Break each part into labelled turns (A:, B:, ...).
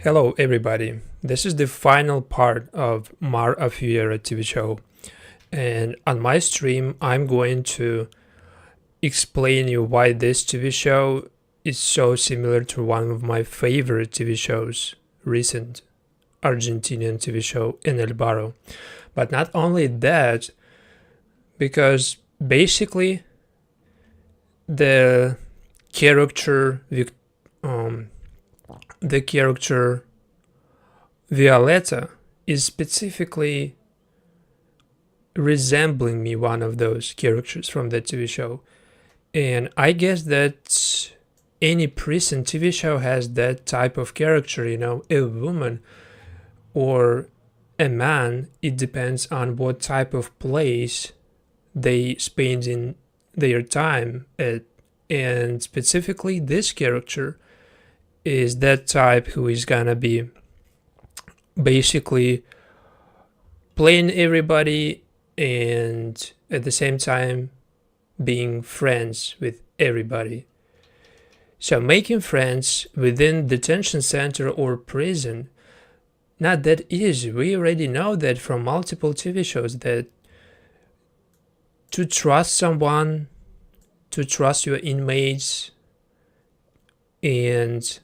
A: Hello everybody, this is the final part of Afuera TV show, and on my stream I'm going to explain you why this TV show is so similar to one of my favorite TV shows, recent Argentinian TV show in Alvaro. But not only that, because basically the character Vloleta is specifically resembling me, one of those characters from that TV show. And I guess that any prison TV show has that type of character, a woman or a man. It depends on what type of place they spend in their time at. And specifically this character is that type who is gonna be basically playing everybody and at the same time being friends with everybody. So making friends within detention center or prison, not that easy. We already know that from multiple TV shows that to trust someone, to trust your inmates, and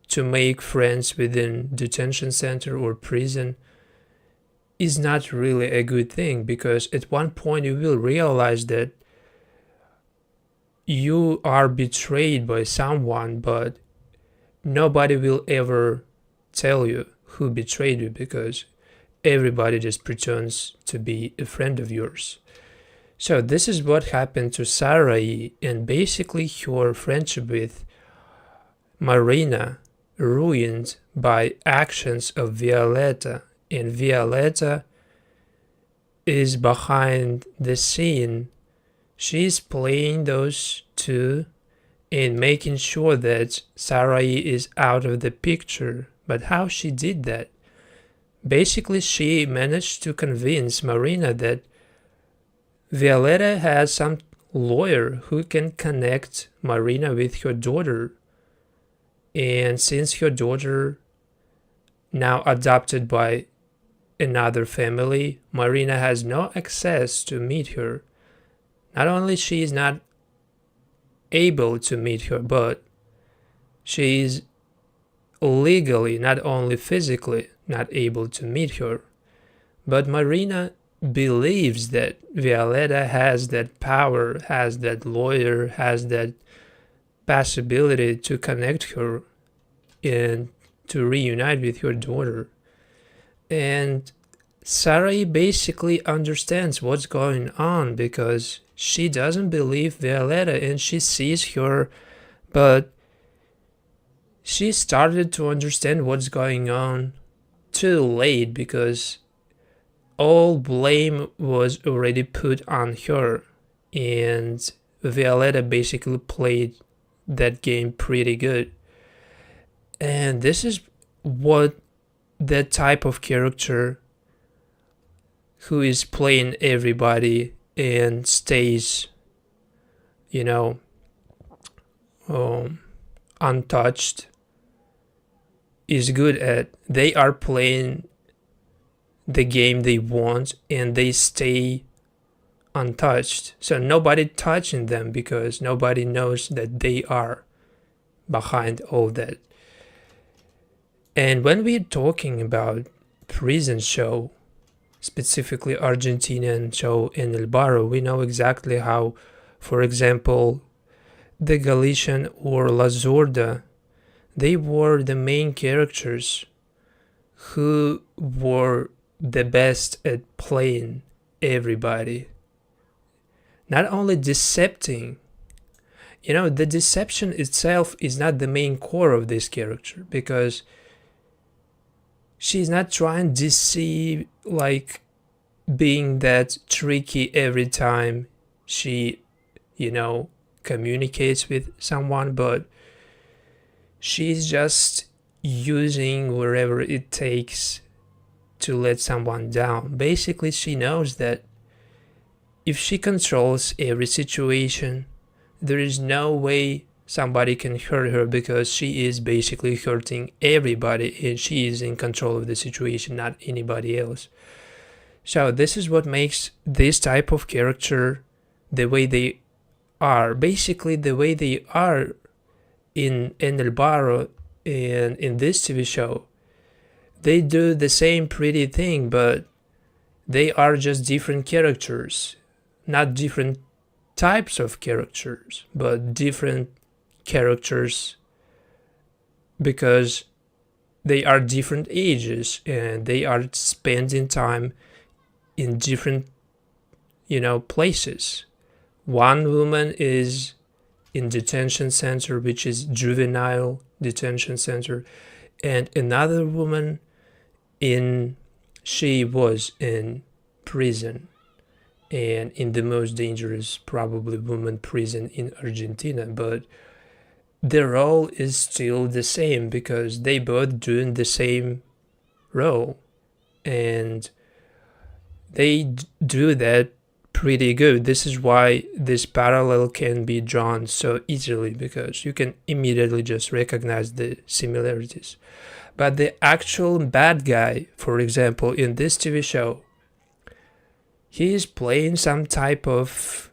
A: to make friends within detention center or prison is not really a good thing, because at one point you will realize that you are betrayed by someone, but nobody will ever tell you who betrayed you, because everybody just pretends to be a friend of yours. So this is what happened to Sarai, and basically her friendship with Marina ruined by actions of Vloleta, and Vloleta is behind the scene. She's playing those two and making sure that Sarai is out of the picture. But how she did that? Basically, she managed to convince Marina that Vloleta has some lawyer who can connect Marina with her daughter. And since her daughter now adopted by another family, Marina has no access to meet her. Not only she is not able to meet her, but she is legally, not only physically, not able to meet her. But Marina believes that Vloleta has that power, has that lawyer, has that possibility to connect her and to reunite with her daughter. And Sarai basically understands what's going on, because she doesn't believe Vloleta and she sees her, but she started to understand what's going on too late, because all blame was already put on her, and Vloleta basically played that game pretty good. And this is what that type of character who is playing everybody and stays untouched is good at. They are playing the game they want and they stay untouched, so nobody touching them, because nobody knows that they are behind all that. And when we're talking about prison show, specifically Argentinian show in Alvaro, we know exactly how, for example, the Galician or La Zorda, they were the main characters who were the best at playing everybody. Not only decepting, the deception itself is not the main core of this character, because she's not trying to deceive, like being that tricky every time she, communicates with someone, but she's just using wherever it takes to let someone down. Basically, she knows that if she controls every situation, there is no way somebody can hurt her because she is basically hurting everybody and she is in control of the situation, not anybody else. So this is what makes this type of character the way they are. Basically the way they are in Alvaro and in this TV show. They do the same pretty thing, but they are just different characters. Not different types of characters, but different characters because they are different ages and they are spending time in different, places. One woman is in detention center, which is juvenile detention center, and another woman she was in prison, and in the most dangerous probably woman prison in Argentina, but the role is still the same because they both doing the same role, and they do that pretty good. This is why this parallel can be drawn so easily because you can immediately just recognize the similarities. But the actual bad guy, for example, in this TV show, he is playing some type of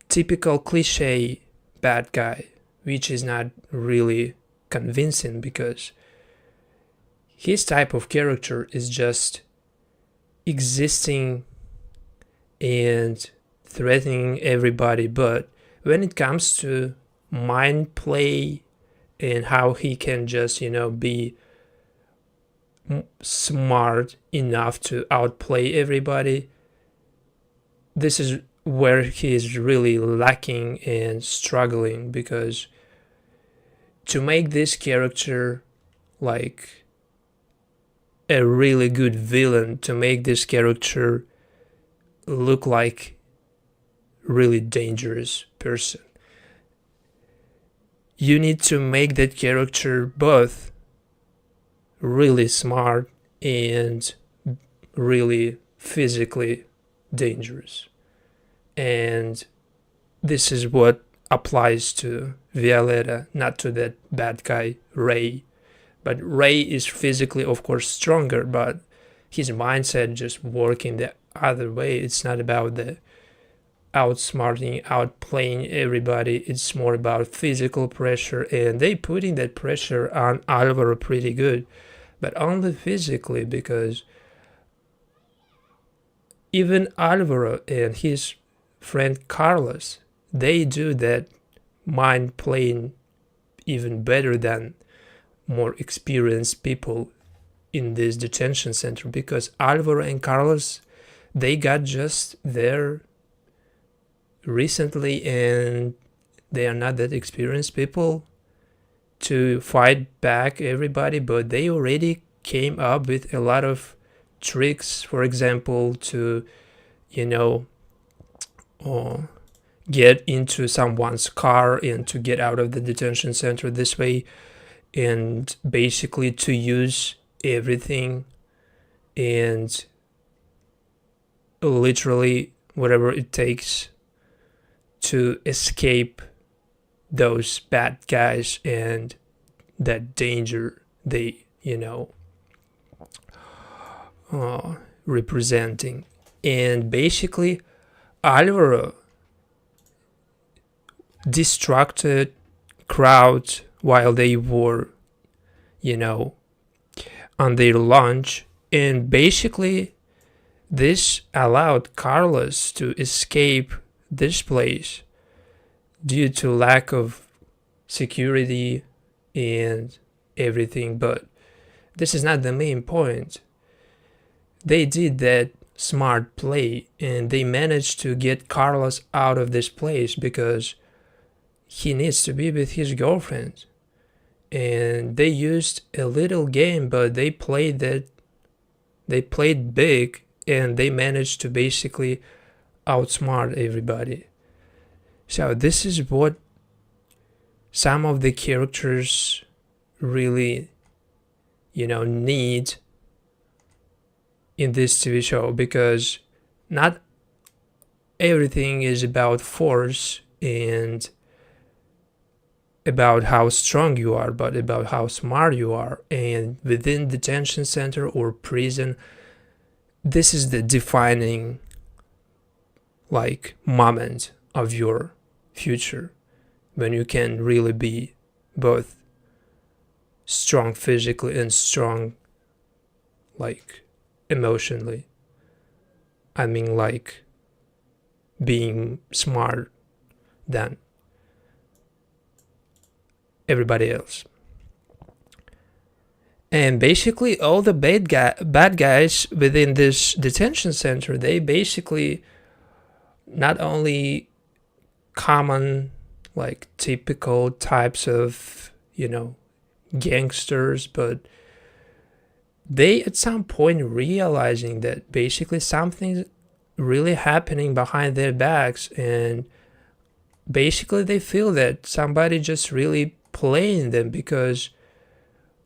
A: typical cliche bad guy, which is not really convincing because his type of character is just existing and threatening everybody. But when it comes to mind play and how he can just, be smart enough to outplay everybody, this is where he is really lacking and struggling, because to make this character like a really good villain, to make this character look like really dangerous person, you need to make that character both really smart and really physically dangerous. And this is what applies to Vloleta, not to that bad guy Ray. But Ray is physically, of course, stronger, but his mindset just working the other way. It's not about the outsmarting, outplaying everybody. It's more about physical pressure, and they putting that pressure on Alvaro pretty good, but only physically, because even Alvaro and his friend Carlos, they do that mind playing even better than more experienced people in this detention center, because Alvaro and Carlos, they got just there recently and they are not that experienced people to fight back everybody, but they already came up with a lot of tricks, for example, to get into someone's car and to get out of the detention center this way, and basically to use everything and literally whatever it takes to escape those bad guys and that danger they representing. And basically Alvaro distracted crowds while they were on their lunch, and basically this allowed Carlos to escape this place due to lack of security and everything. But this is not the main point. They did that smart play and they managed to get Carlos out of this place because he needs to be with his girlfriend. And they used a little game, but they played big, and they managed to basically outsmart everybody. So this is what some of the characters really need in this TV show, because not everything is about force and about how strong you are, but about how smart you are. And within detention center or prison, this is the defining like moment of your future, when you can really be both strong physically and strong like emotionally. I mean, like being smart than everybody else. And basically all the bad guys within this detention center, they basically not only common like typical types of, you know, gangsters, but they at some point realizing that basically something's really happening behind their backs, and basically they feel that somebody just really playing them, because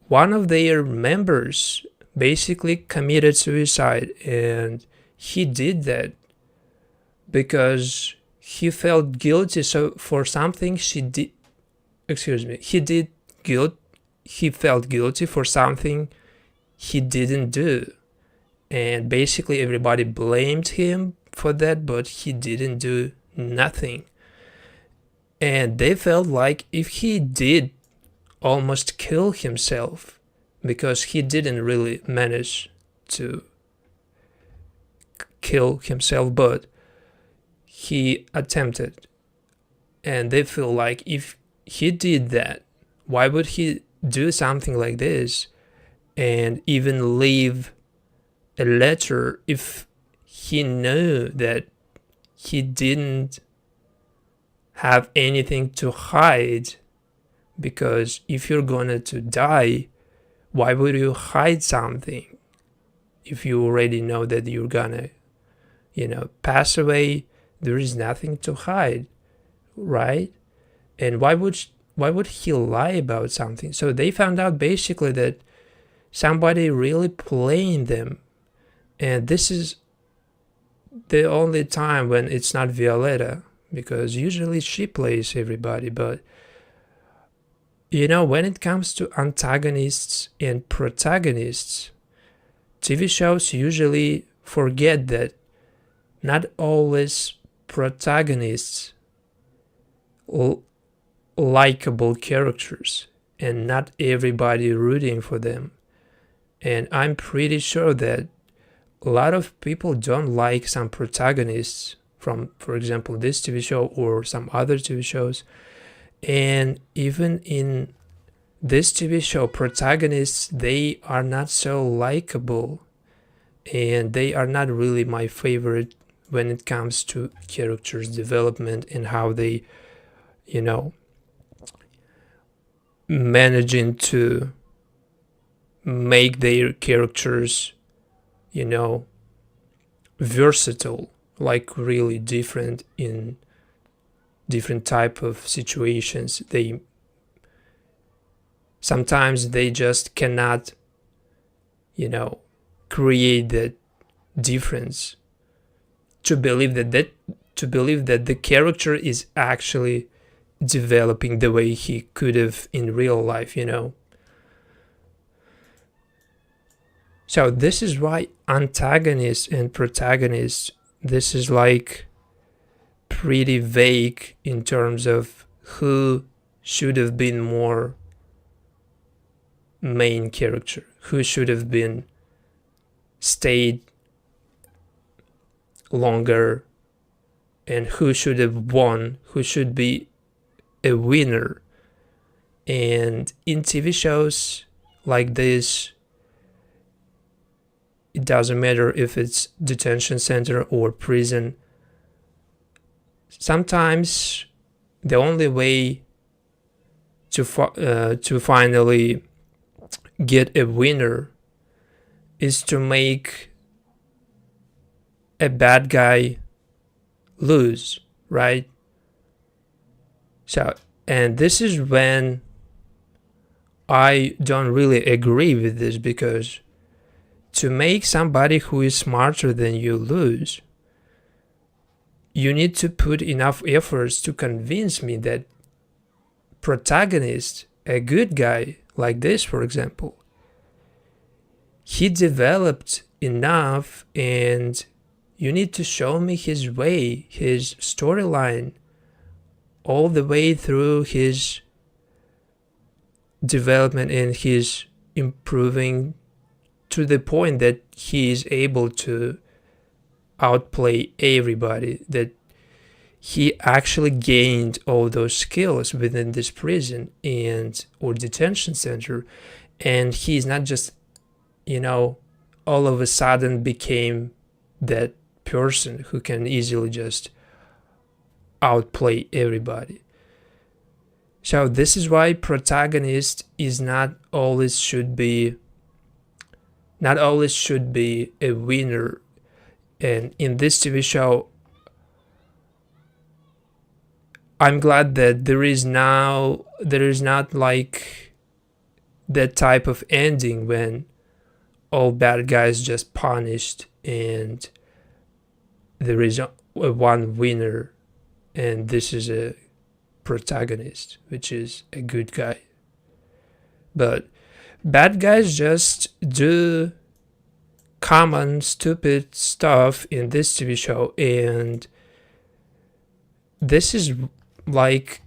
A: one of their members basically committed suicide, and he did that because he felt guilty for something he felt guilty for something he didn't do, and basically everybody blamed him for that, but he didn't do nothing. And they felt like if he did almost kill himself, because he didn't really manage to kill himself, but he attempted, and they feel like if he did that, why would he do something like this and even leave a letter if he knew that he didn't have anything to hide? Because if you're gonna to die, why would you hide something if you already know that you're gonna, you know, pass away? There is nothing to hide, right? And why would he lie about something? So they found out basically that somebody really playing them, and this is the only time when it's not Vloleta, because usually she plays everybody. But you know, when it comes to antagonists and protagonists, TV shows usually forget that not always protagonists likable characters, and not everybody rooting for them. And I'm pretty sure that a lot of people don't like some protagonists from, for example, this TV show or some other TV shows. And even in this TV show, protagonists, they are not so likable, and they are not really my favorite when it comes to characters development and how they, you know, managing to make their characters, you know, versatile, like really different in different type of situations. They sometimes they just cannot, you know, create that difference to believe that the character is actually developing the way he could have in real life, you know. So this is why antagonists and protagonists, this is like pretty vague in terms of who should have been more main character, who should have been stayed longer, and who should have won, who should be a winner. And in TV shows like this, it doesn't matter if it's detention center or prison. Sometimes the only way to finally get a winner is to make a bad guy lose, right? So, and this is when I don't really agree with this, because to make somebody who is smarter than you lose, you need to put enough efforts to convince me that protagonist, a good guy like this, for example, he developed enough, and you need to show me his way, his storyline, all the way through his development and his improving to the point that he is able to outplay everybody, that he actually gained all those skills within this prison and or detention center, and he's not just, all of a sudden became that person who can easily just outplay everybody. So this is why protagonist is not always should be a winner. And in this TV show, I'm glad that there is not like that type of ending when all bad guys just punished and there is a one winner, and this is a protagonist, which is a good guy. But bad guys just do common stupid stuff in this TV show, and this is like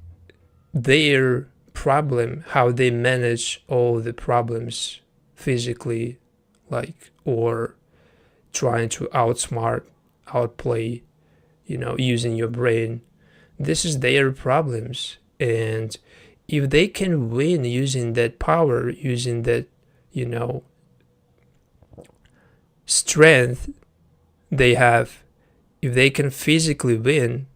A: their problem, how they manage all the problems physically, like, or trying to outplay, using your brain. This is their problems, and if they can win using that power, using that, strength they have, if they can physically win,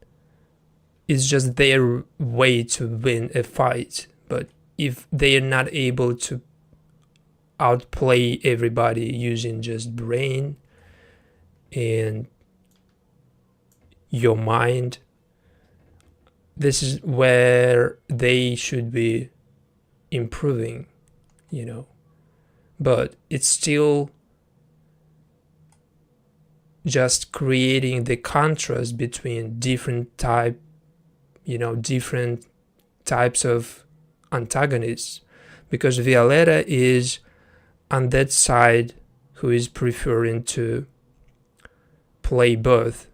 A: it's just their way to win a fight. But if they are not able to outplay everybody using just brain and your mind, this is where they should be improving, but it's still just creating the contrast between different types of antagonists, because Vloleta is on that side who is preferring to play both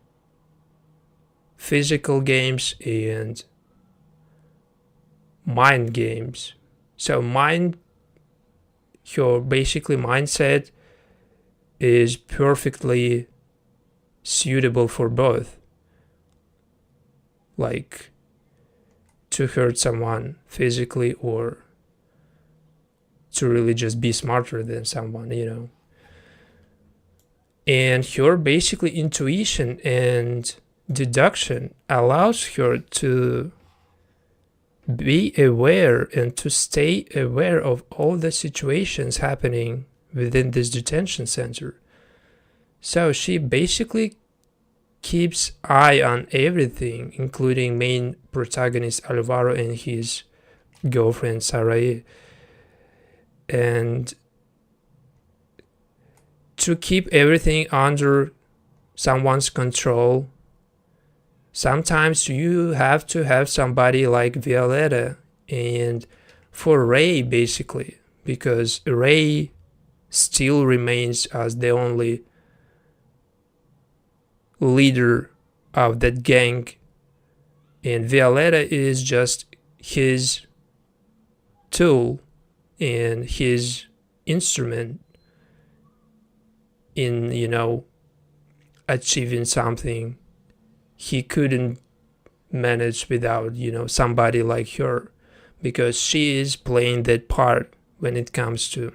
A: physical games and mind games. So your basically mindset is perfectly suitable for both, like to hurt someone physically or to really just be smarter than someone, And her basically intuition and deduction allows her to be aware and to stay aware of all the situations happening within this detention center. So she basically keeps eye on everything, including main protagonist Alvaro and his girlfriend Sarai, and to keep everything under someone's control. Sometimes you have to have somebody like Vloleta, and for Ray basically, because Ray still remains as the only leader of that gang, and Vloleta is just his tool and his instrument in, achieving something he couldn't manage without, somebody like her, because she is playing that part when it comes to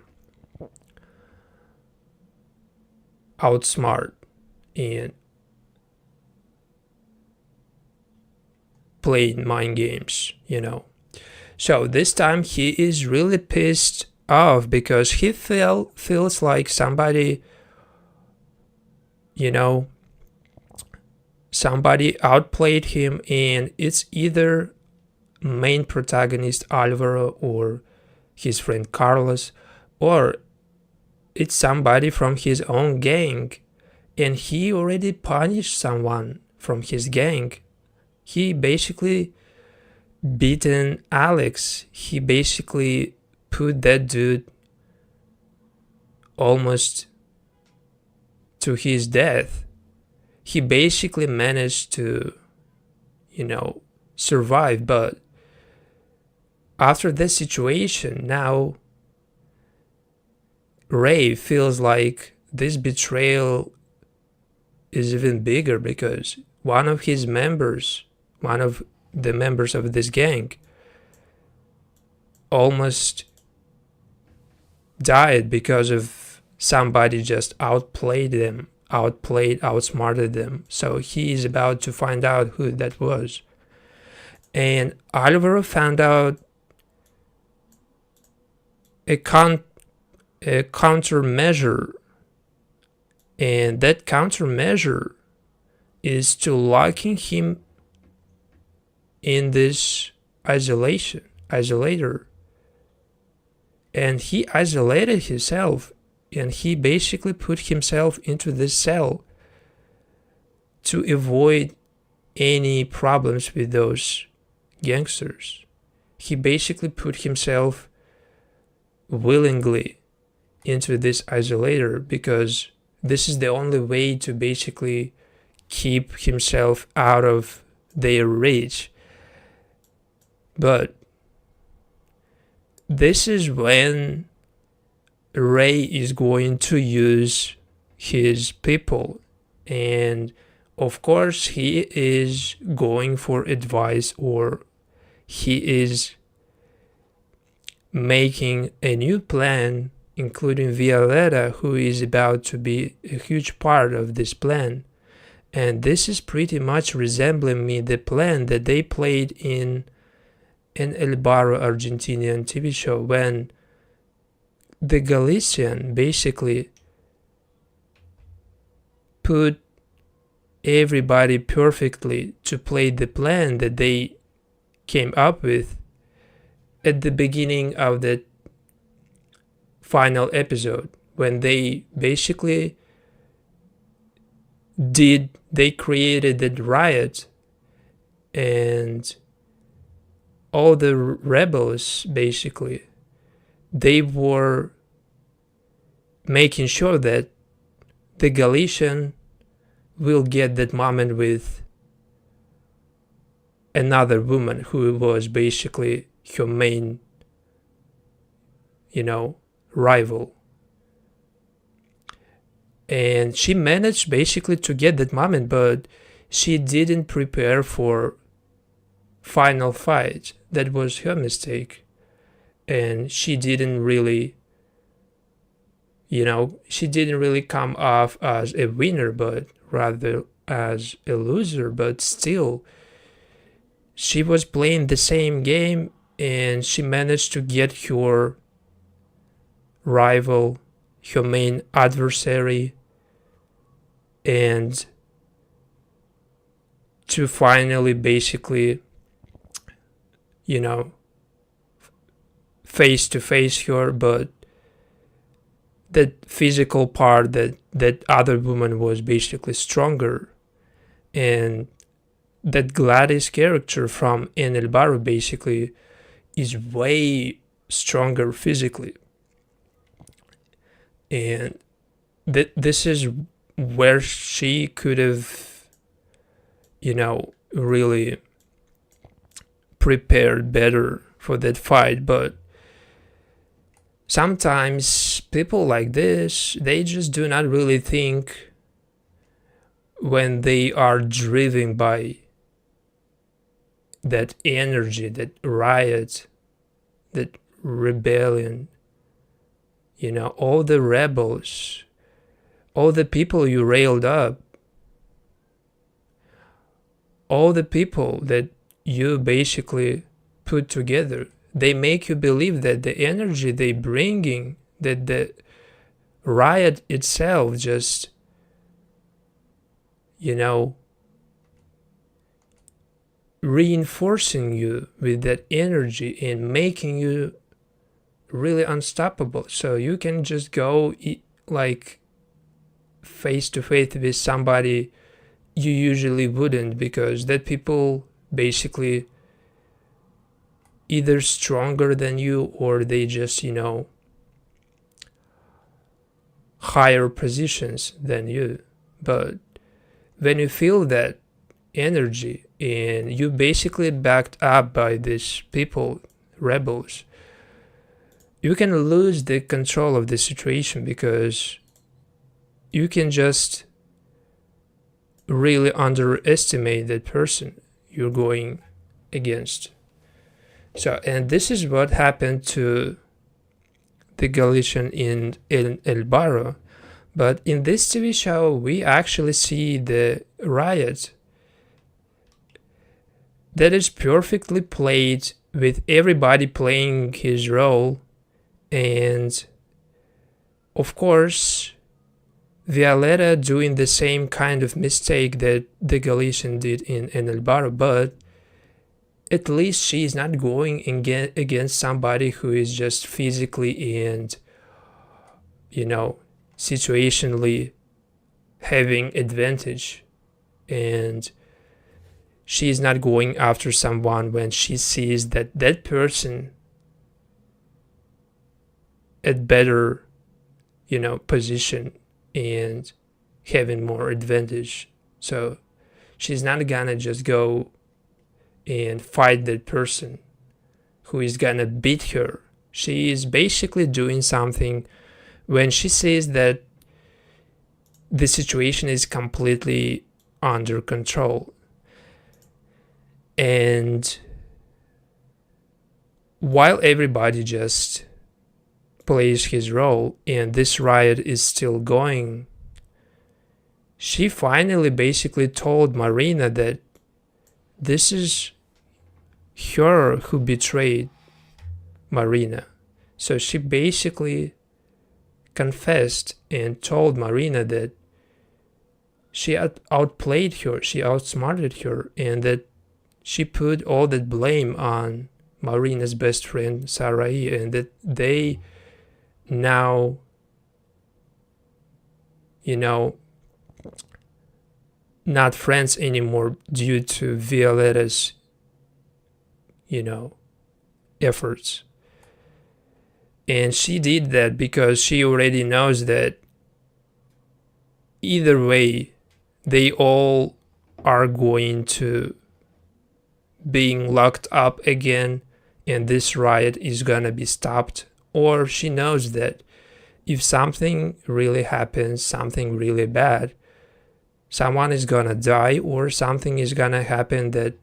A: outsmart and playing mind games, So this time he is really pissed off because he feels like somebody, somebody outplayed him, and it's either main protagonist Alvaro or his friend Carlos, or it's somebody from his own gang, and he already punished someone from his gang. He basically beaten Alex, he basically put that dude almost to his death. He basically managed to, survive, but after this situation, now Ray feels like this betrayal is even bigger because one of the members of this gang almost died because of somebody just outsmarted them. So he is about to find out who that was. And Alvaro found out a countermeasure, and that countermeasure is to locking him in this isolator, and he isolated himself, and he basically put himself into this cell to avoid any problems with those gangsters. He basically put himself willingly into this isolator because this is the only way to basically keep himself out of their reach. But this is when Ray is going to use his people, and of course he is going for advice, or he is making a new plan, including Vloleta, who is about to be a huge part of this plan. And this is pretty much resembling the plan that they played in an Alvaro Argentinian TV show, when the Galician basically put everybody perfectly to play the plan that they came up with at the beginning of the final episode, when they basically created the riot, and all the rebels basically, they were making sure that the Galician will get that moment with another woman who was basically her main, rival. And she managed basically to get that moment, but she didn't prepare for final fight. That was her mistake. And she didn't really, come off as a winner, but rather as a loser. But still, she was playing the same game, and she managed to get her rival, her main adversary, and to finally basically, face to face her. But that physical part, that other woman was basically stronger, and that Gladys character from Alvaro basically is way stronger physically. And this is where she could have, really prepared better for that fight. But sometimes people like this, they just do not really think when they are driven by that energy, that riot, that rebellion. All the rebels, all the people you railed up, all the people that you basically put together, they make you believe that the energy they bringing, that the riot itself just, reinforcing you with that energy and making you really unstoppable. So you can just go like face to face with somebody you usually wouldn't, because that people basically either stronger than you, or they just, higher positions than you. But when you feel that energy and you basically backed up by these people, rebels, you can lose the control of the situation, because you can just really underestimate that person you're going against. So, and this is what happened to the Galician in Alvaro. But in this TV show, we actually see the Riot that is perfectly played, with everybody playing his role. And of course, Vloleta doing the same kind of mistake that the Galician did in Alvaro, but at least she is not going against somebody who is just physically and, situationally having advantage. And she is not going after someone when she sees that that person at better, position and having more advantage. So she's not gonna just go and fight that person who is gonna beat her. She is basically doing something when she says that the situation is completely under control. And while everybody just plays his role and this riot is still going, she finally basically told Marina that this is her who betrayed Marina. So she basically confessed and told Marina that she outplayed her, she outsmarted her, and that she put all that blame on Marina's best friend Sarai, and that they now, not friends anymore due to Vloleta's, efforts. And she did that because she already knows that either way, they all are going to being locked up again, and this riot is gonna be stopped. Or she knows that if something really happens, something really bad, someone is gonna die, or something is gonna happen that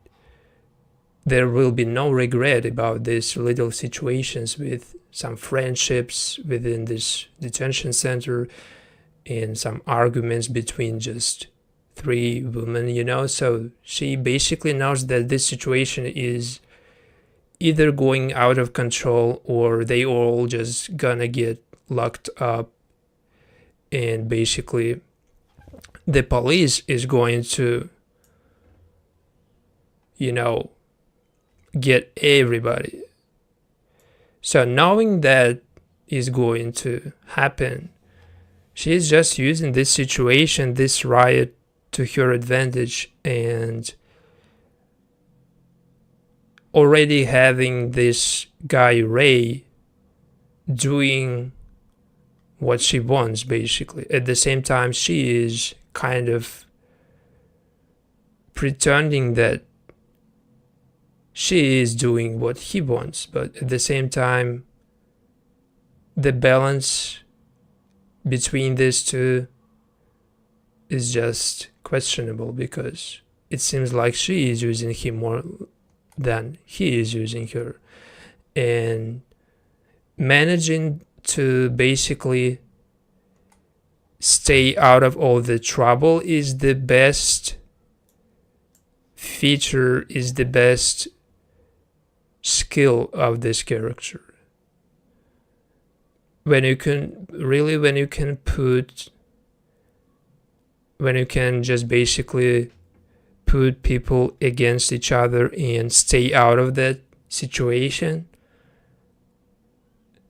A: there will be no regret about these little situations with some friendships within this detention center and some arguments between just 3 women, So she basically knows that this situation is either going out of control, or they all just gonna get locked up, and basically the police is going to, get everybody. So knowing that is going to happen, she's just using this situation, this riot, to her advantage, and already having this guy Ray doing what she wants, basically. At the same time, she is kind of pretending that she is doing what he wants, but at the same time, the balance between these two is just questionable, because it seems like she is using him more than he is using her. And managing to basically stay out of all the trouble is the best feature, is the best skill of this character. When you can just basically put people against each other and stay out of that situation,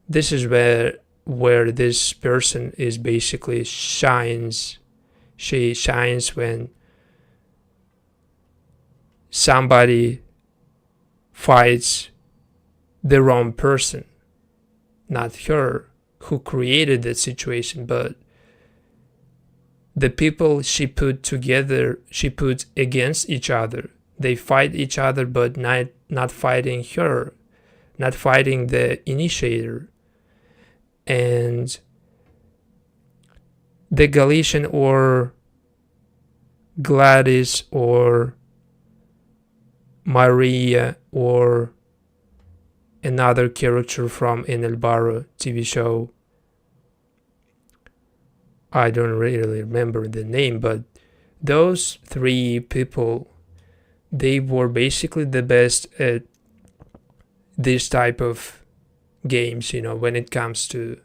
A: this is where this person is basically shines. She shines when somebody fights the wrong person, not her who created that situation, but the people she put together, she put against each other. They fight each other, but not fighting her, not fighting the initiator. And the Galician or Gladys or Maria or another character from an Alvaro TV show, I don't really remember the name, but those three people, they were basically the best at this type of games, when it comes to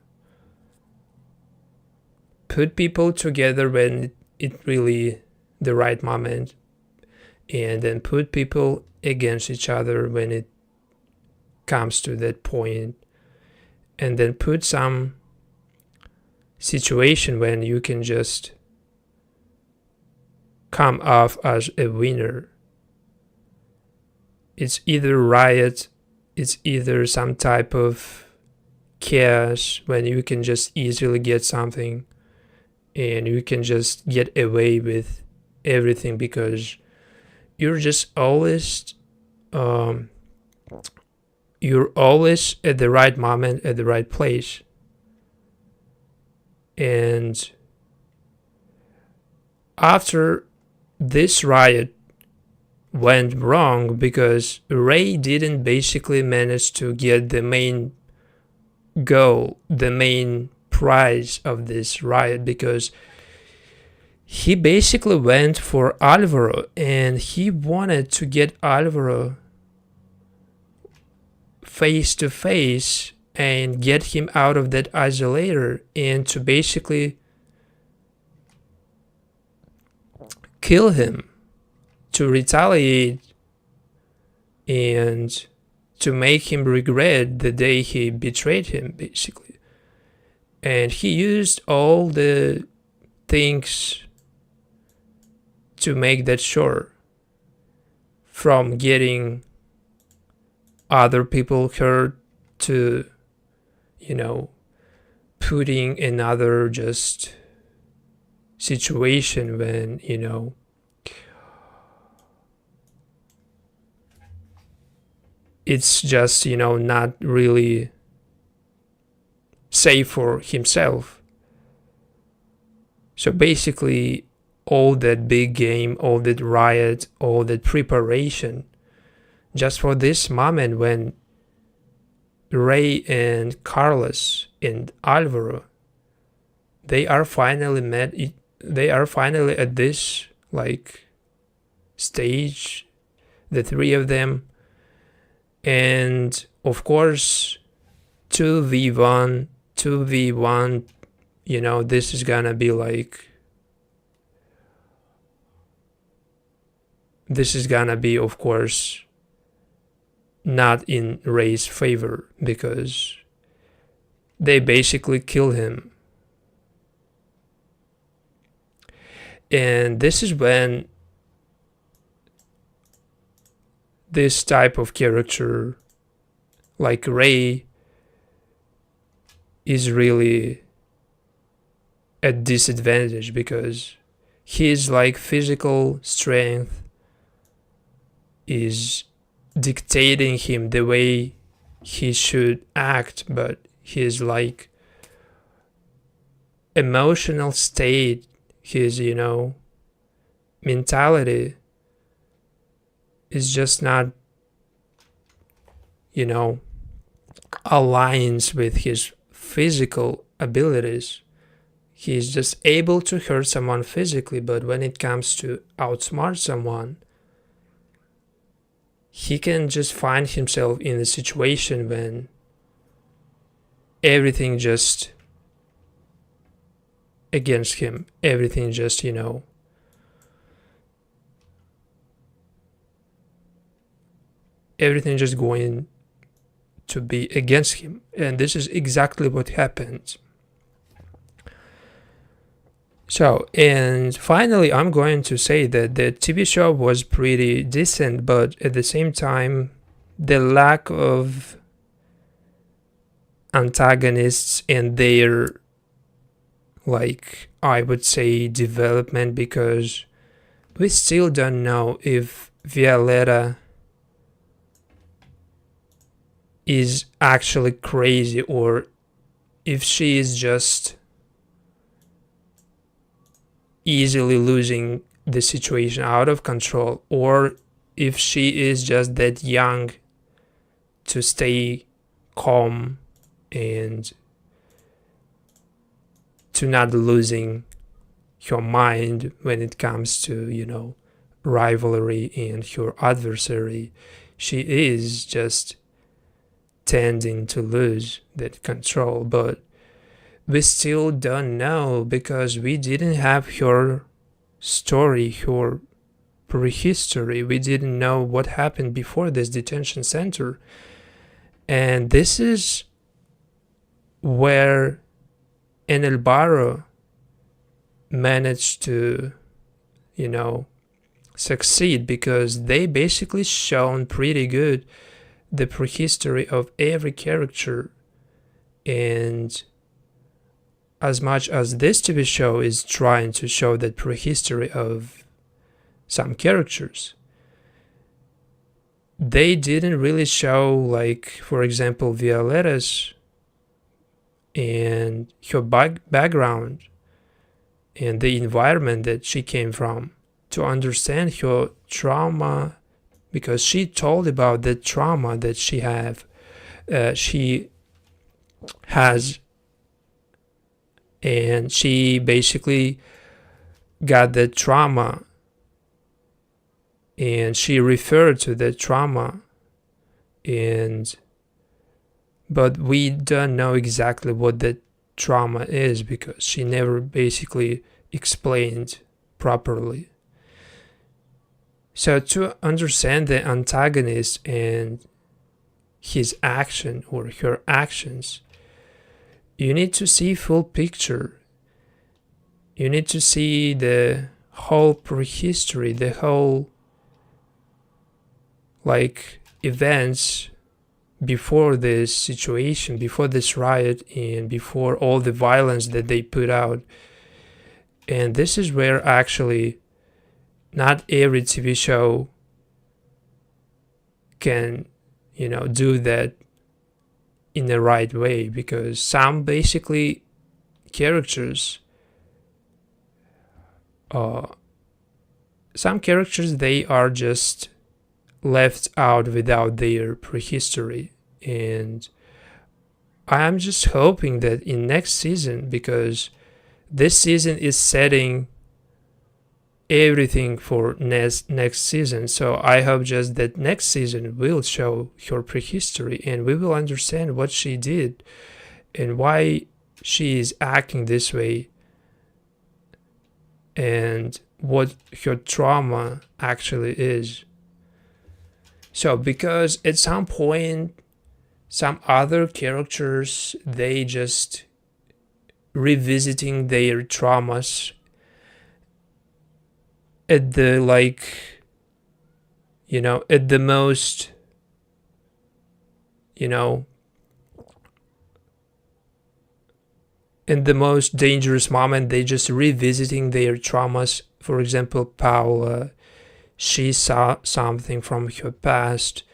A: put people together when it really the right moment, and then put people against each other when it comes to that point, and then put some situation when you can just come off as a winner. It's either Riot, it's either some type of chaos when you can just easily get something and you can just get away with everything because you're just always you're always at the right moment at the right place. And after this riot went wrong because Ray didn't basically manage to get the main goal, the main prize of this riot, because he basically went for Alvaro and he wanted to get Alvaro face to face and get him out of that isolator and to basically kill him, to retaliate and to make him regret the day he betrayed him, basically. And he used all the things to make that sure, from getting other people hurt to, putting another just situation when, it's just, not really safe for himself. So basically, all that big game, all that riot, all that preparation, just for this moment when Ray and Carlos and Alvaro, they are finally met. They are finally at this stage, the three of them, and of course, 2v1, this is gonna be of course not in Ray's favor because they basically kill him. And this is when this type of character like Ray is really at disadvantage because his physical strength is dictating him the way he should act, but his emotional state, his mentality is just not aligns with his physical abilities. He's just able to hurt someone physically, but when it comes to outsmart someone, he can just find himself in a situation when everything just against him, everything just, everything just going to be against him. And this is exactly what happened. So, and finally, I'm going to say that the TV show was pretty decent, but at the same time, the lack of antagonists and their, like, I would say, development, because we still don't know if Vloleta is actually crazy or if she is just easily losing the situation out of control, or if she is just that young to stay calm and to not losing her mind when it comes to, rivalry and her adversary. She is just tending to lose that control, but we still don't know because we didn't have her story, her prehistory. We didn't know what happened before this detention center. And this is where Alvaro managed to, succeed, because they basically shown pretty good the prehistory of every character. And as much as this TV show is trying to show the prehistory of some characters, they didn't really show, like, for example, Vloleta's and her background and the environment that she came from, to understand her trauma, because she told about the trauma that she has, and she basically got the trauma and she referred to the trauma, but we don't know exactly what the trauma is because she never basically explained properly. So to understand the antagonist and his action or her actions, you need to see full picture. You need to see the whole prehistory, the whole, like, events before this situation, before this riot, and before all the violence that they put out. And this is where actually not every TV show can, do that in the right way, because some basically characters, they are just left out without their prehistory. And I'm just hoping that in next season, because this season is setting everything for next season, so I hope just that next season will show her prehistory and we will understand what she did and why she is acting this way and what her trauma actually is. So because at some point some other characters, they just revisiting their traumas at the, like, at the most, in the most dangerous moment, they just revisiting their traumas. For example, Paula, she saw something from her past,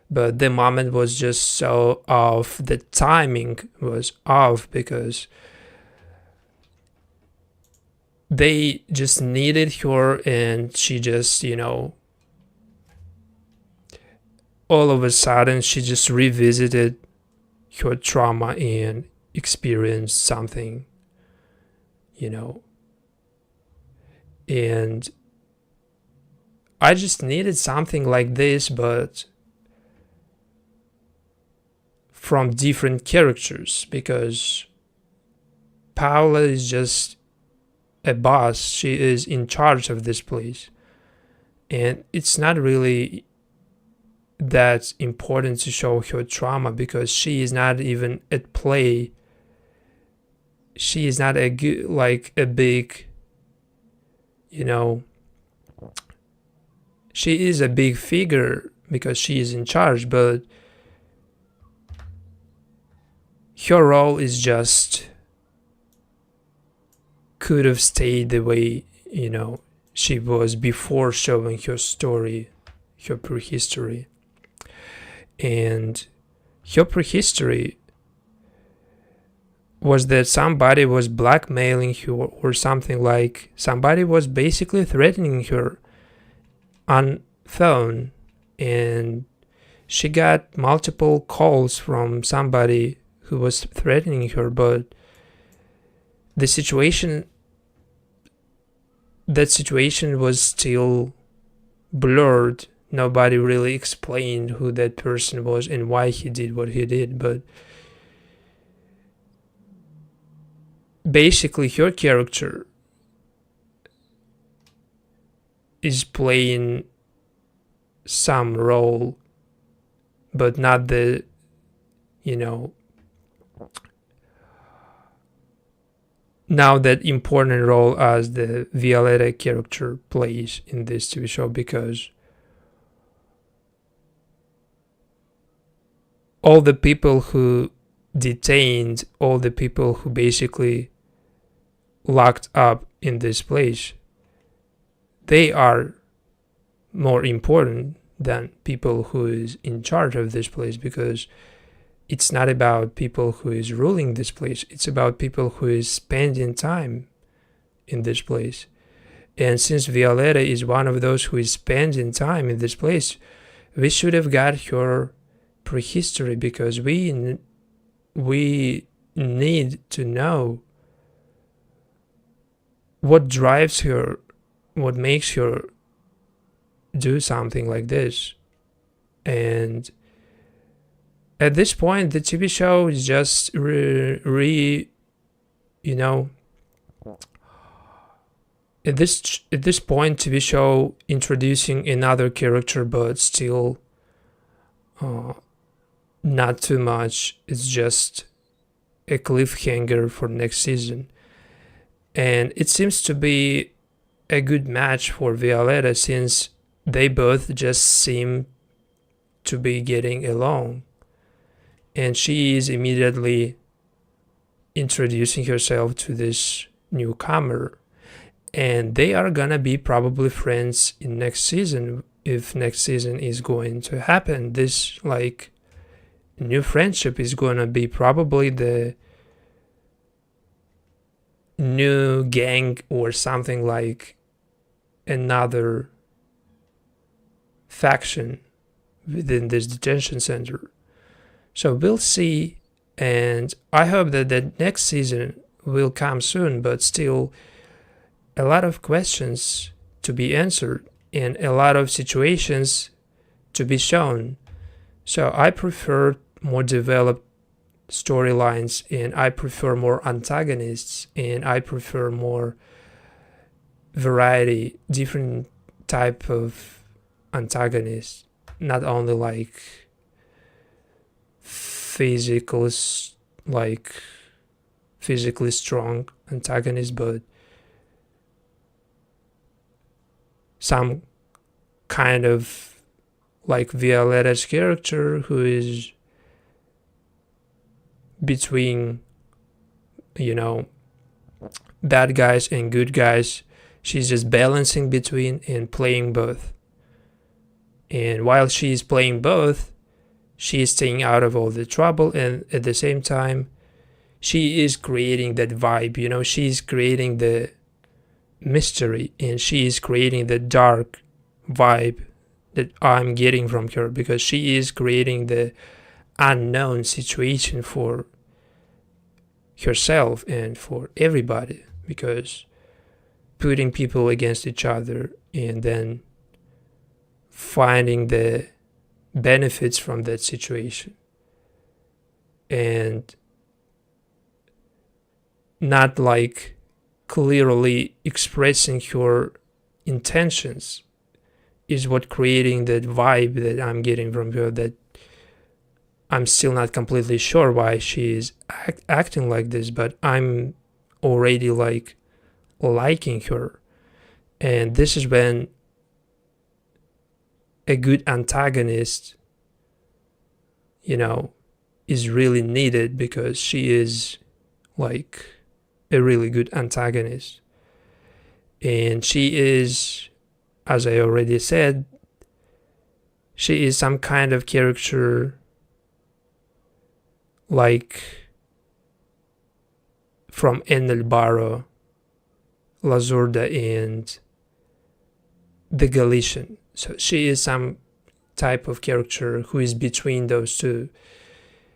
A: but the moment was just so off, the timing was off, because they just needed her and she just, all of a sudden she just revisited her trauma and experienced something, and I just needed something like this, but from different characters, because Paula is just a boss. She is in charge of this place, and it's not really that important to show her trauma because she is not even at play. She is not a big, she is a big figure because she is in charge, but her role is just could have stayed the way, you know, she was before showing her story, her prehistory. And her prehistory was that somebody was blackmailing her or something, like somebody was basically threatening her on phone, and she got multiple calls from somebody who was threatening her, but the situation was still blurred. Nobody really explained who that person was and why he did what he did, but basically her character is playing some role, but not the, you know, now that important role as the Vloleta character plays in this TV show, because all the people who detained, all the people who basically locked up in this place, they are more important than people who is in charge of this place, because it's not about people who is ruling this place, it's about people who is spending time in this place. And since Vloleta is one of those who is spending time in this place, we should have got her prehistory, because we need to know what drives her, what makes her do something like this. And at this point, the TV show is just you know, at this point, TV show introducing another character, but still not too much. It's just a cliffhanger for next season. And it seems to be a good match for Vloleta, since they both just seem to be getting along. And she is immediately introducing herself to this newcomer. And they are gonna be probably friends in next season, if next season is going to happen. This, like, new friendship is gonna be probably the new gang or something, like another faction within this detention center. So we'll see, and I hope that the next season will come soon, but still a lot of questions to be answered and a lot of situations to be shown. So I prefer more developed storylines, and I prefer more antagonists, and I prefer more variety, different type of antagonists, not only like physically strong antagonists, but some kind of like Vloleta's character, who is between, you know, bad guys and good guys. She's just balancing between and playing both. And while she's playing both, she is staying out of all the trouble, and at the same time, she is creating that vibe, you know, she's creating the mystery, and she is creating the dark vibe that I'm getting from her, because she is creating the unknown situation for herself and for everybody, because putting people against each other and then finding the benefits from that situation, and not like clearly expressing her intentions is what creating that vibe that I'm getting from her, that I'm still not completely sure why she is acting like this, but I'm already like liking her. And this is when a good antagonist, you know, is really needed because she is like a really good antagonist. And she is, as I already said, she is some kind of character like from Alvaro, La Zurda, and the Galician. So she is some type of character who is between those two.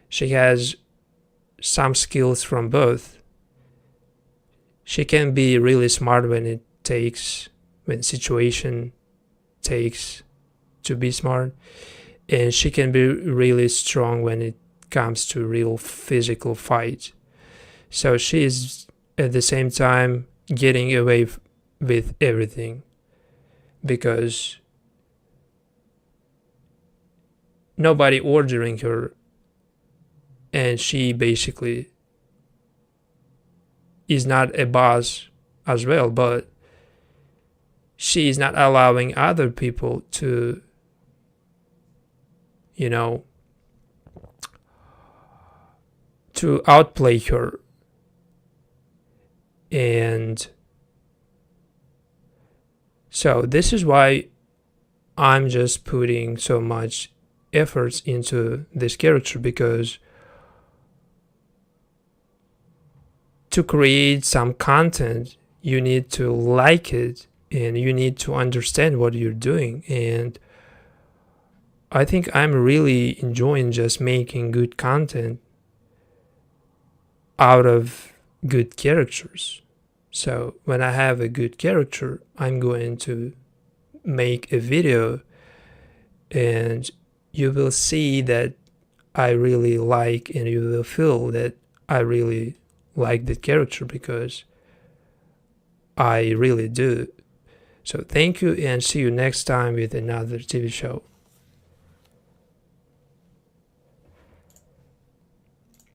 A: She has some skills from both. She can be really smart when situation takes to be smart, and she can be really strong when it comes to real physical fight. So she is at the same time getting away with everything because nobody ordering her, and she basically is not a boss as well, but she is not allowing other people to, to outplay her. And so this is why I'm just putting so much efforts into this character, because to create some content, you need to like it and you need to understand what you're doing. And I think I'm really enjoying just making good content out of good characters. So when I have a good character, I'm going to make a video and you will see that I really like, and you will feel that I really like the character, because I really do. So thank you, and see you next time with another TV show.